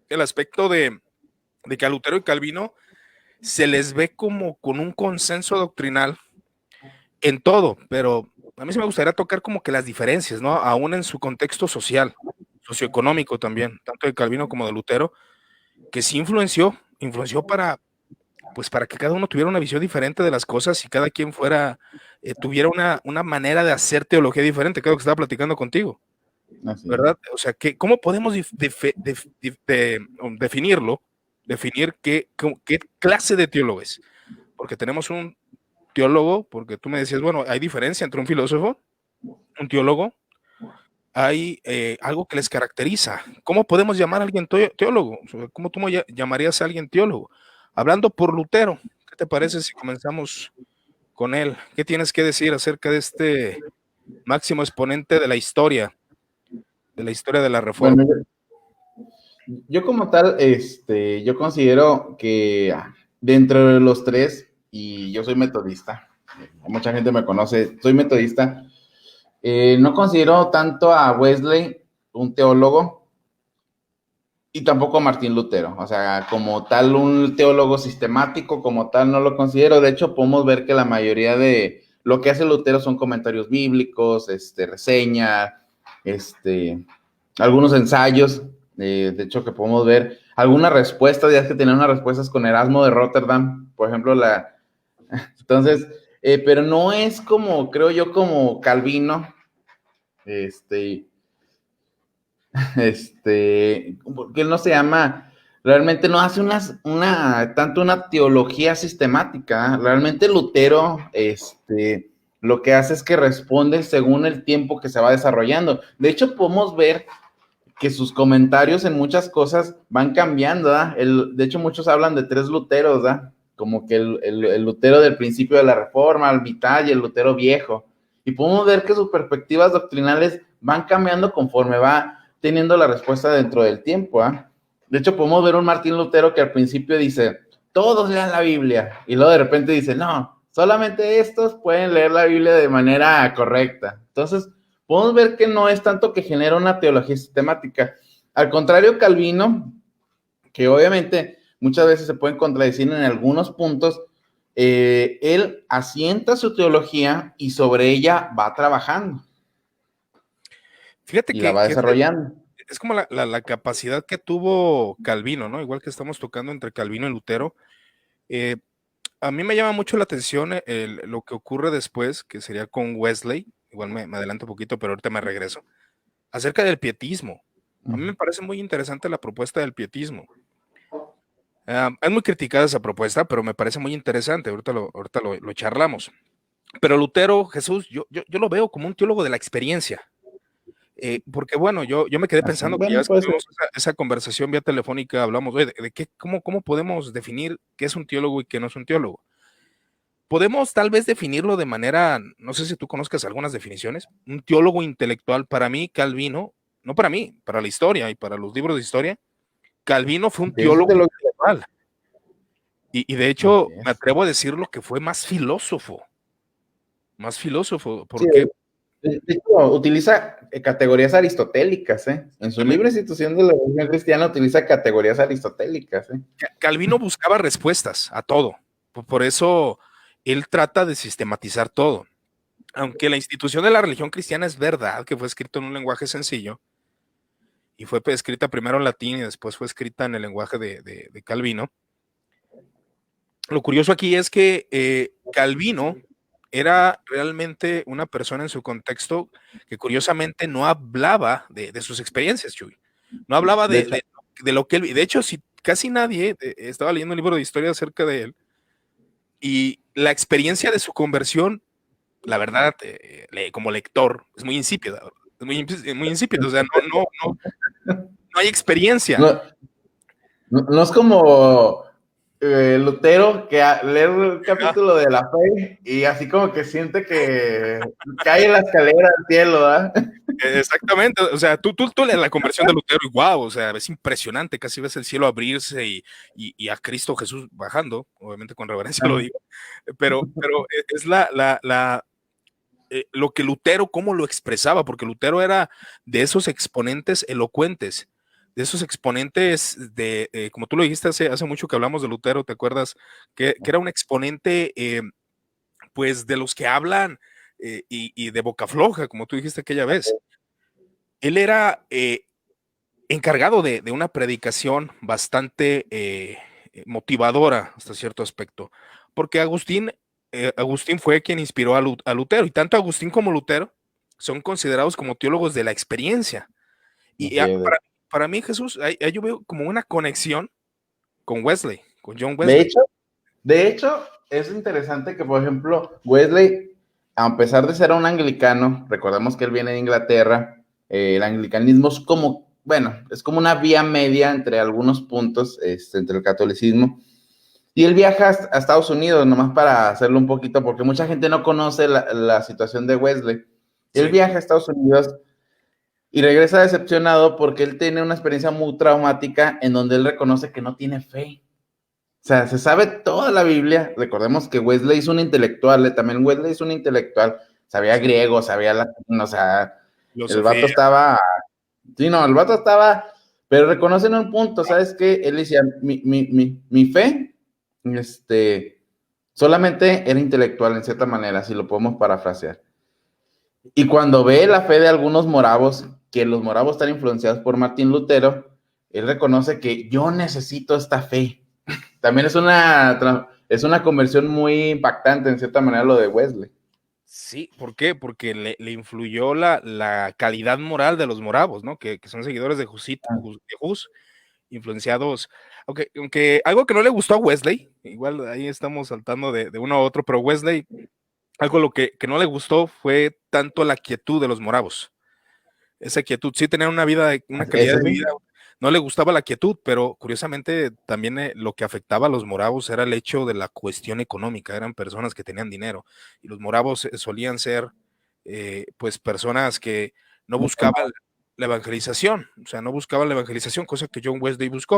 el aspecto de que a Lutero y Calvino se les ve como con un consenso doctrinal en todo, pero a mí sí me gustaría tocar como que las diferencias, ¿no? Aún en su contexto social, socioeconómico también, tanto de Calvino como de Lutero, que sí influenció para, pues para que cada uno tuviera una visión diferente de las cosas y cada quien fuera, tuviera una manera de hacer teología diferente, creo que estaba platicando contigo, Así es. ¿verdad? O sea, ¿cómo podemos definirlo? Definir qué clase de teólogo es. Porque tenemos un teólogo, porque tú me decías, bueno, hay diferencia entre un filósofo, un teólogo, hay algo que les caracteriza. ¿Cómo podemos llamar a alguien teólogo? ¿Cómo tú llamarías a alguien teólogo? Hablando por Lutero, ¿qué te parece si comenzamos con él? ¿Qué tienes que decir acerca de este máximo exponente de la historia de la Reforma? Bueno, yo como tal, yo considero que dentro de los tres, y yo soy metodista, mucha gente me conoce, soy metodista, no considero tanto a Wesley un teólogo y tampoco a Martín Lutero, o sea, como tal un teólogo sistemático, como tal no lo considero. De hecho, podemos ver que la mayoría de lo que hace Lutero son comentarios bíblicos, reseñas, algunos ensayos, de hecho que podemos ver algunas respuestas, ya es que tenía unas respuestas con Erasmo de Rotterdam, por ejemplo, entonces, pero no es como, creo yo, como Calvino, este, porque él no se llama, realmente no hace tanto una teología sistemática, realmente Lutero, lo que hace es que responde según el tiempo que se va desarrollando. De hecho, podemos ver que sus comentarios en muchas cosas van cambiando, ¿verdad? De hecho, muchos hablan de tres Luteros, ¿verdad? Como que el Lutero del principio de la Reforma, el vital y el Lutero viejo. Y podemos ver que sus perspectivas doctrinales van cambiando conforme va teniendo la respuesta dentro del tiempo, ¿ah? De hecho, podemos ver un Martín Lutero que al principio dice, todos lean la Biblia, y luego de repente dice, no, solamente estos pueden leer la Biblia de manera correcta. Entonces, podemos ver que no es tanto que genera una teología sistemática. Al contrario, Calvino, que obviamente muchas veces se pueden contradecir en algunos puntos, él asienta su teología y sobre ella va trabajando Fíjate y la va que desarrollando. es como la capacidad que tuvo Calvino, ¿no? Igual que estamos tocando entre Calvino y Lutero. Eh, a mí me llama mucho la atención lo que ocurre después, que sería con Wesley, igual me adelanto un poquito, pero ahorita me regreso, acerca del pietismo. A mí me parece muy interesante la propuesta del pietismo. Es muy criticada esa propuesta, pero me parece muy interesante, ahorita lo charlamos. Pero Lutero, Jesús, yo lo veo como un teólogo de la experiencia. Porque bueno, yo me quedé Así, pensando que ya bueno, ves que puede ser. tuvimos esa conversación vía telefónica, hablamos, oye, de qué, cómo podemos definir qué es un teólogo y qué no es un teólogo. Podemos tal vez definirlo de manera, no sé si tú conozcas algunas definiciones, un teólogo intelectual para mí, Calvino, no para mí, para la historia y para los libros de historia, Calvino fue un Eso es teólogo de lo que... intelectual y de Así hecho me es. atrevo a decirlo que fue más filósofo, Sí, porque de hecho, utiliza categorías aristotélicas, ¿eh? En su exactamente, libre institución de la religión cristiana utiliza categorías aristotélicas, ¿eh? Calvino buscaba respuestas a todo, por eso él trata de sistematizar todo. Aunque la institución de la religión cristiana es verdad que fue escrito en un lenguaje sencillo y fue escrita primero en latín y después fue escrita en el lenguaje de Calvino, lo curioso aquí es que Calvino era realmente una persona en su contexto que curiosamente no hablaba de sus experiencias, Chuy. No hablaba De hecho, de lo que él... De hecho, si casi nadie estaba leyendo un libro de historia acerca de él y la experiencia de su conversión, la verdad, como lector, es muy insípida, es muy insípida, o sea, no hay experiencia. no, no es como Lutero que lee el capítulo de la fe y así como que siente que cae en la escalera al cielo, ¿verdad? Exactamente, o sea, tú lees la conversión de Lutero y wow, o sea, es impresionante, casi ves el cielo abrirse y a Cristo Jesús bajando, obviamente con reverencia lo digo, pero es lo que Lutero, cómo lo expresaba, porque Lutero era de esos exponentes elocuentes, de esos exponentes como tú lo dijiste hace mucho que hablamos de Lutero, ¿te acuerdas? Que era un exponente, pues, de los que hablan y de boca floja, como tú dijiste aquella vez. Él era encargado de una predicación bastante motivadora hasta cierto aspecto, porque Agustín fue quien inspiró a Lutero, y tanto Agustín como Lutero son considerados como teólogos de la experiencia. Y Así es. para mí, Jesús, ahí yo veo como una conexión con Wesley, con John De Wesley. hecho, de hecho, es interesante que, por ejemplo, Wesley, a pesar de ser un anglicano, recordemos que él viene de Inglaterra, el anglicanismo es como, bueno, es como una vía media entre algunos puntos, entre el catolicismo, y él viaja a Estados Unidos, nomás para hacerlo un poquito, porque mucha gente no conoce la situación de Wesley. Él Sí, viaja a Estados Unidos y regresa decepcionado porque él tiene una experiencia muy traumática en donde él reconoce que no tiene fe. O sea, se sabe toda la Biblia. Recordemos que Wesley es un intelectual, también Wesley es un intelectual. Sabía sí, griego, sabía latín, o sea, el vato filosofía, estaba. Sí, no, el vato estaba. Pero reconocen un punto, ¿sabes qué? Él decía, mi fe, solamente era intelectual en cierta manera, si lo podemos parafrasear. Y cuando ve la fe de algunos moravos, que los moravos están influenciados por Martín Lutero, él reconoce que yo necesito esta fe. También es una conversión muy impactante en cierta manera lo de Wesley. sí, ¿por qué? Porque le influyó la calidad moral de los moravos, ¿no? Que son seguidores de Hus, influenciados, aunque algo que no le gustó a Wesley, igual ahí estamos saltando de uno a otro, pero Wesley, algo lo que no le gustó fue tanto la quietud de los moravos. Esa quietud, sí tenían una calidad Ese de vida, sí. no le gustaba la quietud, pero curiosamente también lo que afectaba a los moravos era el hecho de la cuestión económica, eran personas que tenían dinero, y los moravos solían ser pues personas que no buscaban la evangelización, o sea, no buscaban la evangelización, cosa que John Wesley buscó.